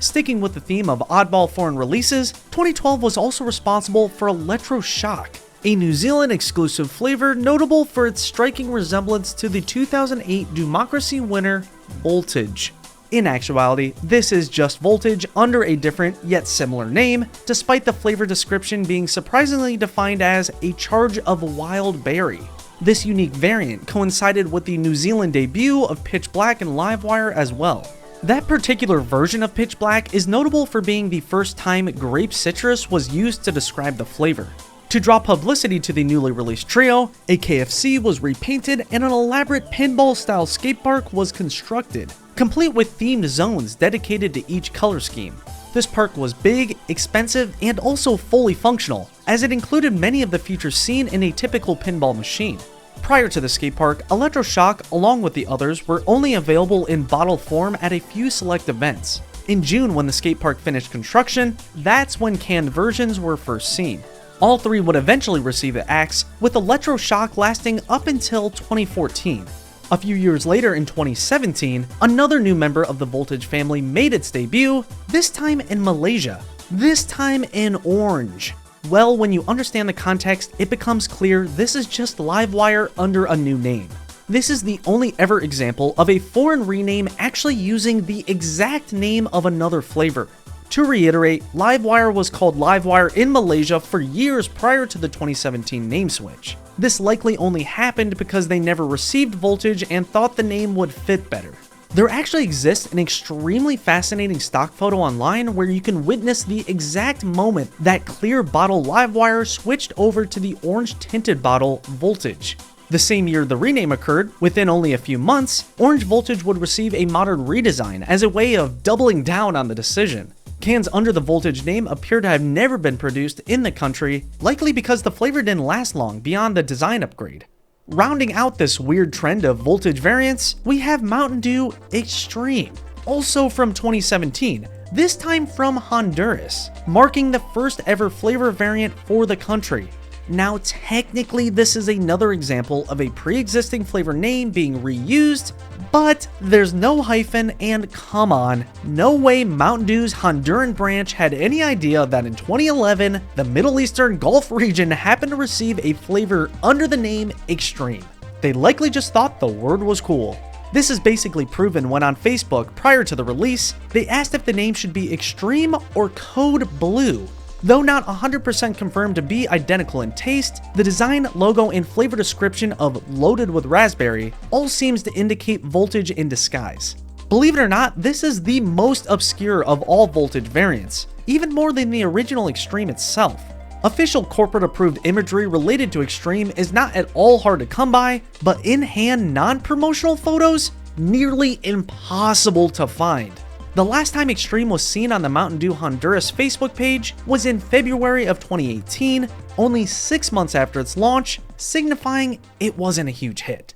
Sticking with the theme of oddball foreign releases, 2012 was also responsible for Electroshock, a New Zealand exclusive flavor notable for its striking resemblance to the 2008 Democracy winner, Voltage. In actuality, this is just Voltage under a different yet similar name, despite the flavor description being surprisingly defined as a charge of wild berry. This unique variant coincided with the New Zealand debut of Pitch Black and Livewire as well. That particular version of Pitch Black is notable for being the first time grape citrus was used to describe the flavor. To draw publicity to the newly released trio, a KFC was repainted and an elaborate pinball-style skate park was constructed, complete with themed zones dedicated to each color scheme. This park was big, expensive, and also fully functional, as it included many of the features seen in a typical pinball machine. Prior to the skate park, Electroshock, along with the others, were only available in bottle form at a few select events. In June, when the skate park finished construction, that's when canned versions were first seen. All three would eventually receive the axe, with Electroshock lasting up until 2014. A few years later in 2017, another new member of the Voltage family made its debut, this time in Malaysia, this time in orange. Well, when you understand the context, it becomes clear this is just Livewire under a new name. This is the only ever example of a foreign rename actually using the exact name of another flavor. To reiterate, Livewire was called Livewire in Malaysia for years prior to the 2017 name switch. This likely only happened because they never received Voltage and thought the name would fit better. There actually exists an extremely fascinating stock photo online where you can witness the exact moment that clear bottle Livewire switched over to the orange tinted bottle Voltage. The same year the rename occurred, within only a few months, Orange Voltage would receive a modern redesign as a way of doubling down on the decision. Cans under the Voltage name appear to have never been produced in the country, likely because the flavor didn't last long beyond the design upgrade. Rounding out this weird trend of Voltage variants, we have Mountain Dew Extreme, also from 2017, this time from Honduras, marking the first ever flavor variant for the country. Now technically this is another example of a pre-existing flavor name being reused, but there's no hyphen and come on, no way Mountain Dew's Honduran branch had any idea that in 2011, the Middle Eastern Gulf region happened to receive a flavor under the name Extreme. They likely just thought the word was cool. This is basically proven when on Facebook prior to the release, they asked if the name should be Extreme or Code Blue. Though not 100% confirmed to be identical in taste, the design, logo, and flavor description of Loaded with Raspberry all seems to indicate Voltage in disguise. Believe it or not, this is the most obscure of all Voltage variants, even more than the original Extreme itself. Official corporate-approved imagery related to Extreme is not at all hard to come by, but in-hand non-promotional photos? Nearly impossible to find. The last time Extreme was seen on the Mountain Dew Honduras Facebook page was in February of 2018, only 6 months after its launch, signifying it wasn't a huge hit.